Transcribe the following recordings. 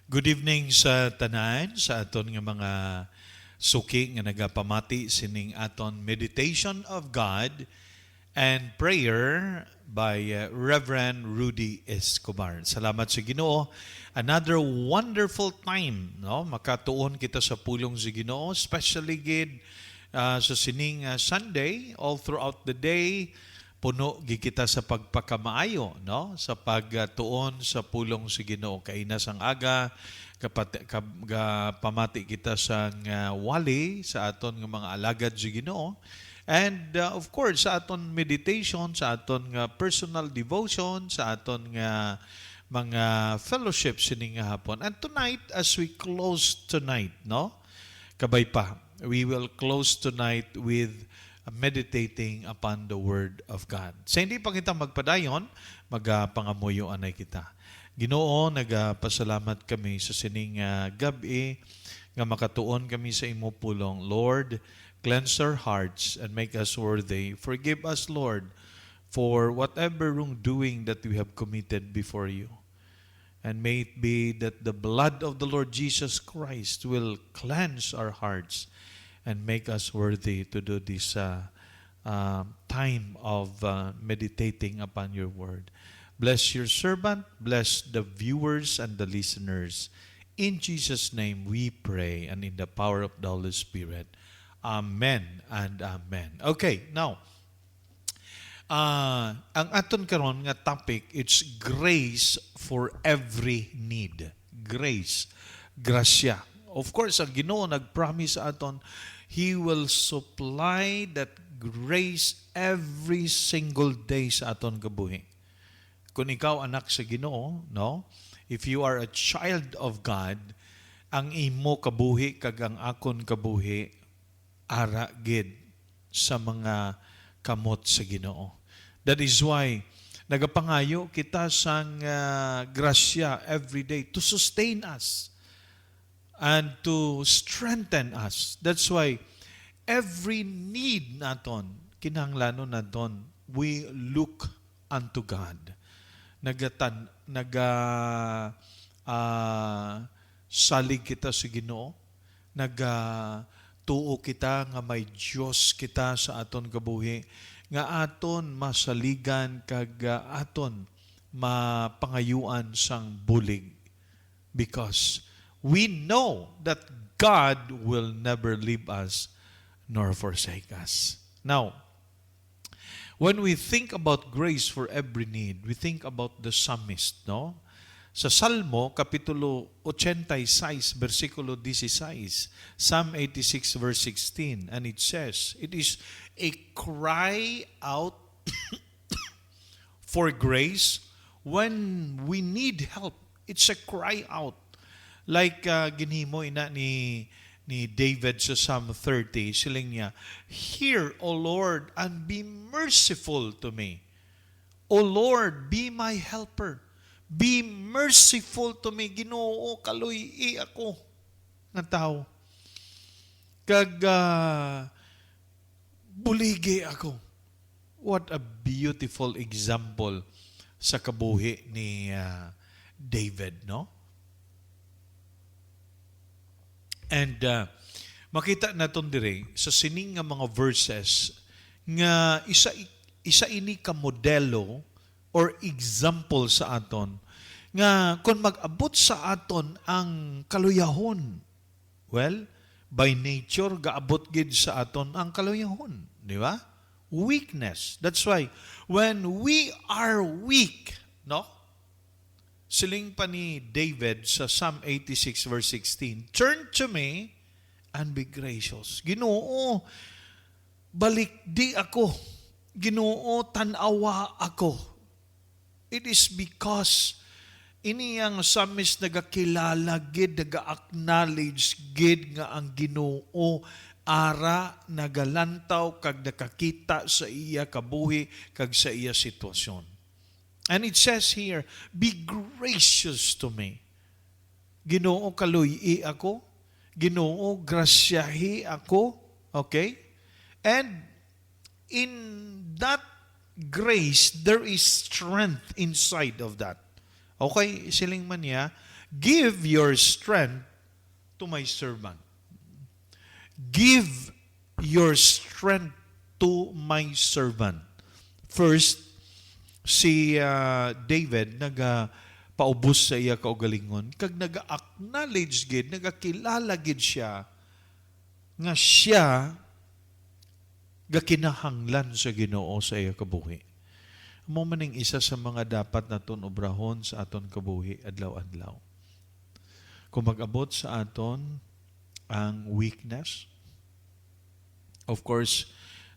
Good evening sa tanan, sa aton nga mga suki nga nagapamati sining aton meditation of God and prayer by Reverend Rudy Escobar. Salamat sa Ginoo. Another wonderful time, no? Makatuon kita sa pulong sa Ginoo, especially gid sa sining Sunday, all throughout the day. Puno gi kita sa pagpakamaayo, no? Sa pagtuon sa pulong sa Ginoo. Kainas ang aga, pamati kita sa wali sa aton nga mga alagad sa Ginoo. And of course, sa aton meditation, sa aton nga personal devotion, sa aton nga mga fellowship sining nga hapon. And tonight, as we close tonight, no? Kabay pa, we will close tonight with meditating upon the Word of God. Sa hindi pa kita magpadayon, magapangamuyo anay kita. Ginoo, nagapasalamat kami sa sining gabi nga makatuon kami sa imo pulong. Lord, cleanse our hearts and make us worthy. Forgive us, Lord, for whatever wrongdoing that we have committed before you. And may it be that the blood of the Lord Jesus Christ will cleanse our hearts and make us worthy to do this time of meditating upon your word. Bless your servant, bless the viewers and the listeners. In Jesus' name we pray, and in the power of the Holy Spirit. Amen and amen. Okay, now, ang aton karon nga topic, it's grace for every need. Grace, grasya. Of course, ang Ginoo nag-promise sa aton, He will supply that grace every single day sa aton kabuhi. Kung ikaw anak sa Ginoo, no? If you are a child of God, ang imo kabuhi kag ang akon kabuhi ara gid sa mga kamot sa Ginoo. That is why nagapangayo kita sang grasya every day to sustain us and to strengthen us. That's why every need naton, kinahanglanon naton, we look unto God. Salig kita sa Ginoo, tuo kita nga may Dios kita sa aton kabuhi, nga aton masaligan kag aton mapangayuan sang bulig, because we know that God will never leave us nor forsake us. Now, when we think about grace for every need, we think about the psalmist, no? Sa Salmo, Kapitulo 86, versikulo 16, Psalm 86, verse 16, and it says, it is a cry out for grace when we need help. It's a cry out. Like ginhimo ina ni David sa Psalm 30, siling niya, "Hear, O Lord, and be merciful to me. O Lord, be my helper. Be merciful to me." Ginoo, kaluy ako nga tao. Kag buligi ako. What a beautiful example sa kabuhi ni David, no? And makita naton dire sa sining nga mga verses nga isa ini ka modelo or example sa aton nga kung mag-abot sa aton ang kaluyahon, well, by nature gaabot gid sa aton ang kaluyahon, di ba? Weakness. That's why when we are weak, no? Siling pa ni David sa Psalm 86 verse 16, "Turn to me and be gracious." Ginoo, balik di ako. Ginoo, tanawa ako. It is because iniyang psalmist nagakilala gid, naga-acknowledge gid nga ang Ginoo ara nagalantaw kag nakakita sa iya kabuhi kag sa iya sitwasyon. And it says here, "Be gracious to me." Ginoo, kaluyi ako. Ginoo, grasyahi ako. Okay? And in that grace, there is strength inside of that. Okay, siling man niya, Give your strength to my servant. Give your strength to my servant. First, si David paubos sa iya kaugalingon kag naga-acknowledge gid, nagakilala gid siya nga siya gakinahanglan sa Ginoo sa iya kabuhi. Amo maning isa sa mga dapat naton obrahon sa aton kabuhi adlaw-adlaw. Kung mag-abot sa aton ang weakness, of course,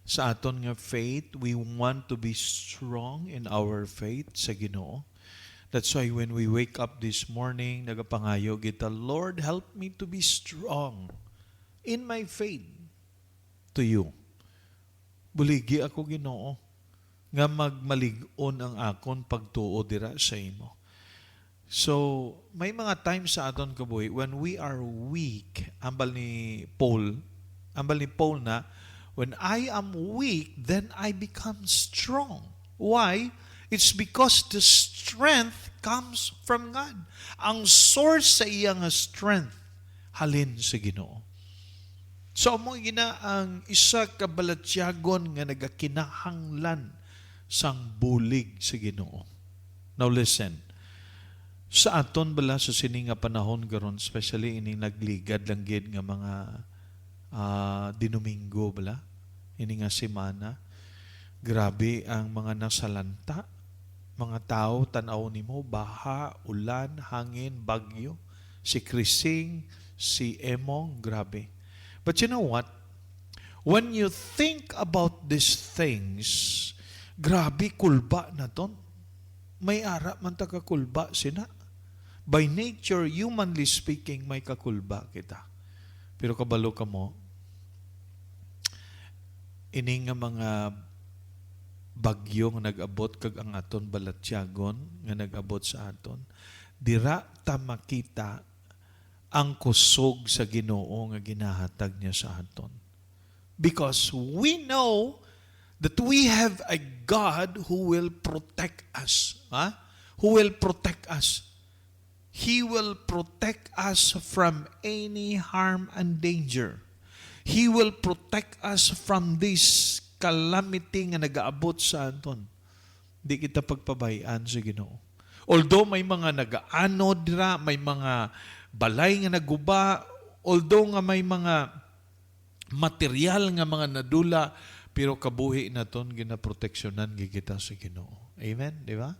sa aton nga faith, we want to be strong in our faith sa Ginoo. That's why when we wake up this morning, nagapangayo kita, Lord, help me to be strong in my faith to you. Buligi ako, Ginoo, nga magmalig-on ang akon pagtuo dira sa imo. So, may mga times sa aton kabuhi when we are weak, ambal ni Paul na, when I am weak, then I become strong. Why? It's because the strength comes from God. Ang source sa iyang strength, halin sa Ginoo. So, mo gina ang isa ka balatyagon nga nagakinahanglan sang bulig sa Ginoo. Now listen, sa aton bala sa sini nga panahon garon, especially ini nagligad lang gid nga mga Domingo bala, ini nga semana, grabe ang mga nasalanta, mga tao tan-aw nimo, baha, ulan, hangin, bagyo, si Krising, si Emong, grabe. But you know what? When you think about these things, grabe kulba na ton. May ara man ta kakulba sina. By nature, humanly speaking, may kakulba kita. Pero kabalo ka mo, ini nga mga bagyo nga nag-abot kag ang aton balatyagon nga nag-abot sa aton, dira ta makita ang kusog sa Ginoo nga ginahatag niya sa aton. Because we know that we have a God who will protect us. Who will protect us. He will protect us from any harm and danger. He will protect us from this calamity nga nagaabot sa aton. Di kita pagpabayaan sa Ginoo. Although may mga nagaano dira, may mga balay nga naguba, although nga may mga material nga mga nadula, pero kabuhi naton ginaproteksyonan gigita sa Ginoo. Amen, di ba?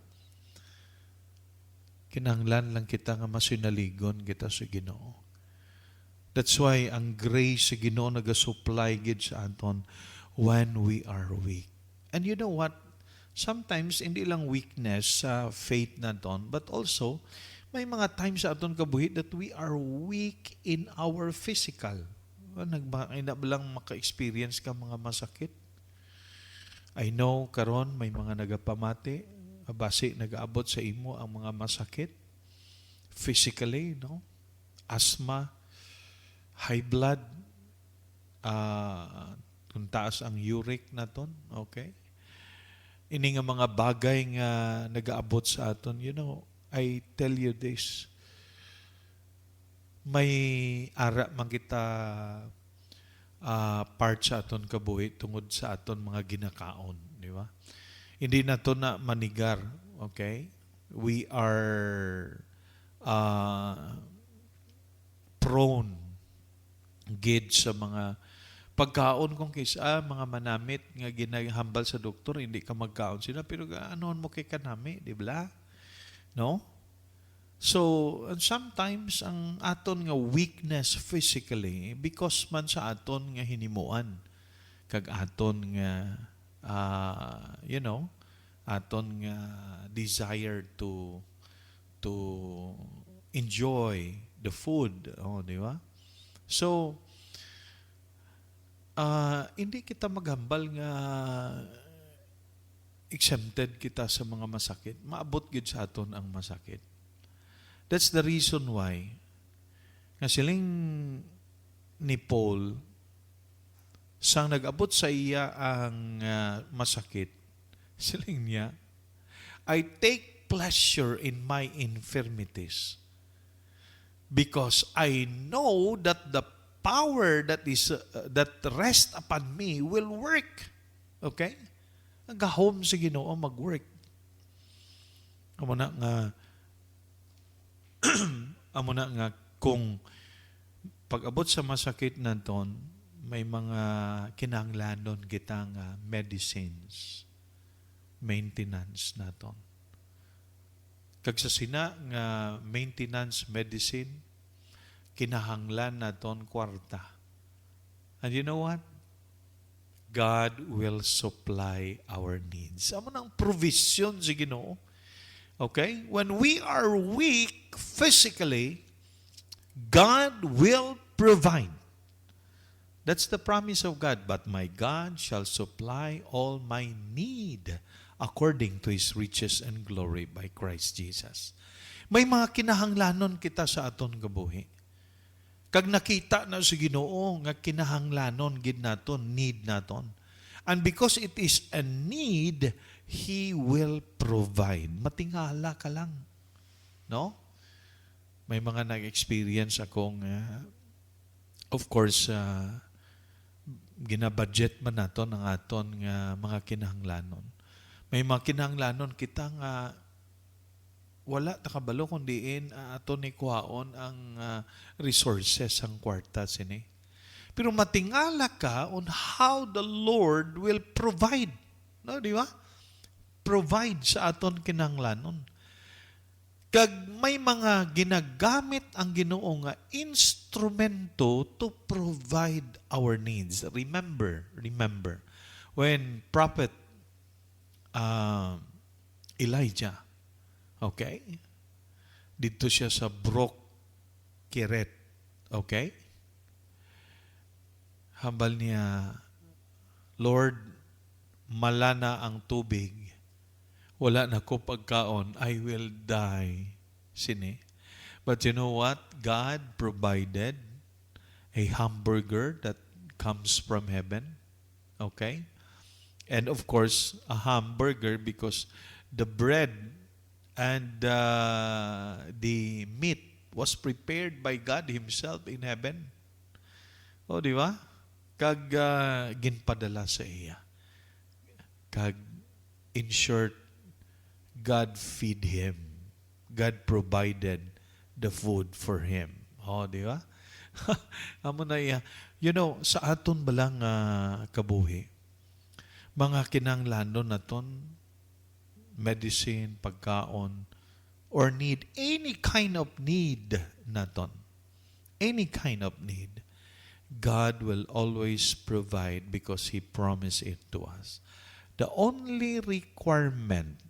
Kinahanglan lang kita nga masinaligon kita sa Ginoo. That's why ang grace sa Ginoo nagasupply gid sa aton when we are weak. And you know what? Sometimes hindi lang weakness sa faith naton, but also may mga times sa aton kabuhi that we are weak in our physical. Nagbaina ba lang maka-experience ka mga masakit? I know karon may mga nagapamati, base nagaabot sa imo ang mga masakit physically, no? Asthma, high blood, kung taas ang uric naton, okay? Ini nga mga bagay nga nagaabot sa aton, you know, I tell you this, may ara man kita part sa aton kabuhi tungod sa aton mga ginakaon, di ba? Hindi na to na manigar, okay? We are prone gid sa mga pagkaon kung kisa mga manamit nga ginahambal sa doktor, hindi ka magkaon sila, pero anoon mo kay kanami, di ba? No? So, and sometimes ang aton nga weakness physically because man sa aton nga hinimuan kag aton nga you know, aton nga desire to enjoy the food, di ba? So hindi kita maghambal nga exempted kita sa mga masakit. Maabot gid sa aton ang masakit. That's the reason why nga siling ni Paul sang nag-abot sa iya ang masakit, siling niya, I take pleasure in my infirmities. because I know that the power that rest upon me will work. Okay? Gahom sa Ginoo mag-work. Amo na nga amo na nga kung pag-abot sa masakit naton, may mga kinahanglanon kita nga medicines, maintenance naton. Kag sa sina nga maintenance medicine, kinahanglan naton kwarta. And you know what? God will supply our needs. Amo nang provision sa Ginoo. Okay? When we are weak physically, God will provide. That's the promise of God. But my God shall supply all my need according to His riches and glory by Christ Jesus. May mga kinahanglanon kita sa aton kabuhi. Kag nakita na sa Ginoo nga kinahanglanon gid naton, need naton. And because it is a need, He will provide. Matingala ka lang. No? May mga nag-experience akong, of course, ginabudget man naton ang aton nga mga kinahanglanon. May mga kinahanglanon kita nga wala takabalo kundiin aton ni kuhaon ang resources ang kwarta sini. Pero matingala ka on how the Lord will provide. No, di ba? Provide sa aton kinahanglanon. Kag may mga ginagamit ang Ginoo nga instrumento to provide our needs. Remember, when Prophet Elijah, okay? Dito siya sa Brook Keret, okay? Hambal niya, Lord, malana ang tubig. Wala na ko pagkaon, I will die. Sini. But you know what? God provided a hamburger that comes from heaven. Okay? And of course, a hamburger because the bread and the meat was prepared by God Himself in heaven. O, di ba? Kag ginpadala sa iya. Kag, in short, God feed him. God provided the food for him. Oh, di ba? Amo na iya. You know, sa aton balang kabuhi, mga kinahanglanon naton, medicine, pagkaon, or need, any kind of need naton, any kind of need, God will always provide because He promised it to us. The only requirement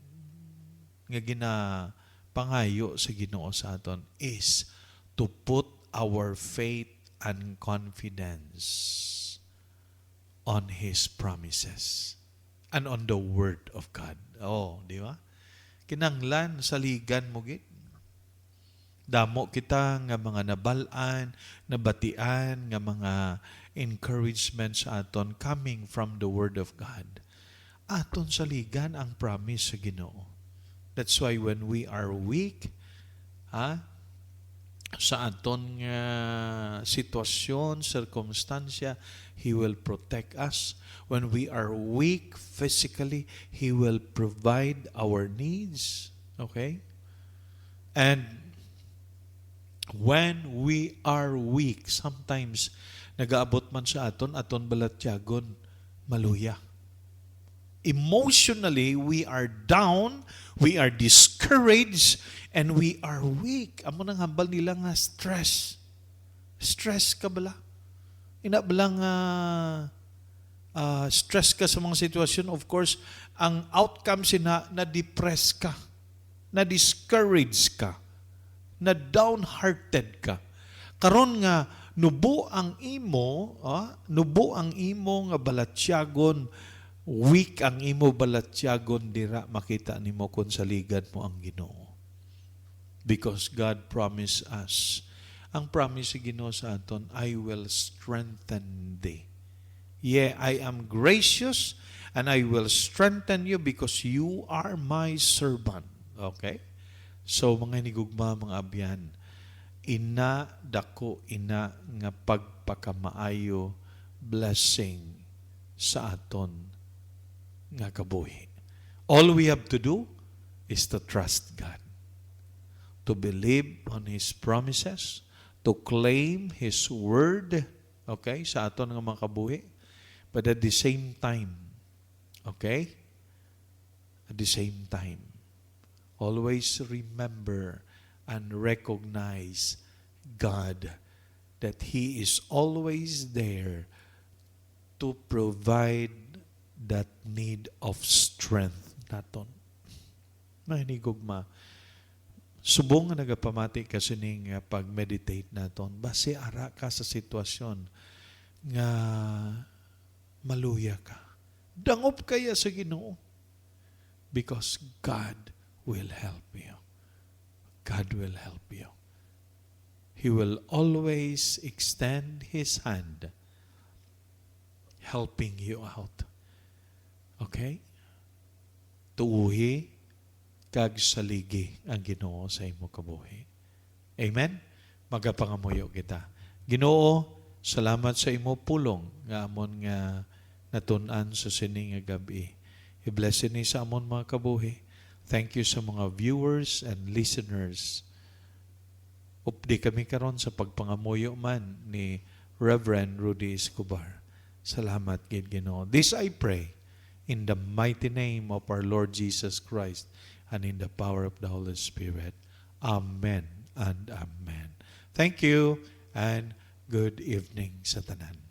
nga ginapangayo sa Ginoo sa aton is to put our faith and confidence on His promises and on the Word of God. Oh, di ba? Kinanglan, saligan mo gid. Damo kita nga mga nabalaan, nabatian, nga mga encouragement sa aton coming from the Word of God. Aton saligan ang promise sa Ginoo. That's why when we are weak, sa aton sitwasyon, circumstansya, He will protect us. When we are weak physically, He will provide our needs. Okay? And when we are weak, sometimes nagaabot man sa aton balatyagon, maluya. Emotionally, we are down, we are discouraged, and we are weak. Amo nang hambal nila nga stress. Stress ka bala? Ina balang stress ka sa mga sitwasyon. Of course, ang outcome sina na-depress ka, na-discourage ka, na downhearted ka. Karon nga nubo ang imo nga balatyagon, weak ang imo balatyagon dira, makita nimo kung saligan mo ang Ginoo. Because God promised us. Ang promise sa Ginoo sa aton, I will strengthen thee. Yeah, I am gracious and I will strengthen you because you are my servant. Okay? So, mga hinigugma, mga abyan, ina dako ina nga pagpakamaayo blessing sa aton nga kabuhi. All we have to do is to trust God, to believe on His promises, to claim His word, okay, sa aton nga mga kabuhi. But at the same time, okay, at the same time, always remember and recognize God, that He is always there to provide that need of strength naton. Mahinigugma. Subong nga nagapamati ka sining pag-meditate naton. Base ara ka sa sitwasyon nga maluya ka. Dangop kaya sa Ginoo. Because God will help you. God will help you. He will always extend His hand, helping you out. Okay? Tuuhi, kag saligi ang Ginoo sa imo kabuhi. Amen? Magapangamuyo kita. Ginoo, salamat sa imo pulong nga amon nga natun-an sa sining nga gabi. I-bless ni sa amon mga kabuhi. Thank you sa mga viewers and listeners. Updi kami karon sa pagpangamuyo man ni Reverend Rudy Escobar. Salamat gid Ginoo. This I pray in the mighty name of our Lord Jesus Christ and in the power of the Holy Spirit. Amen and amen. Thank you and good evening sa tanan.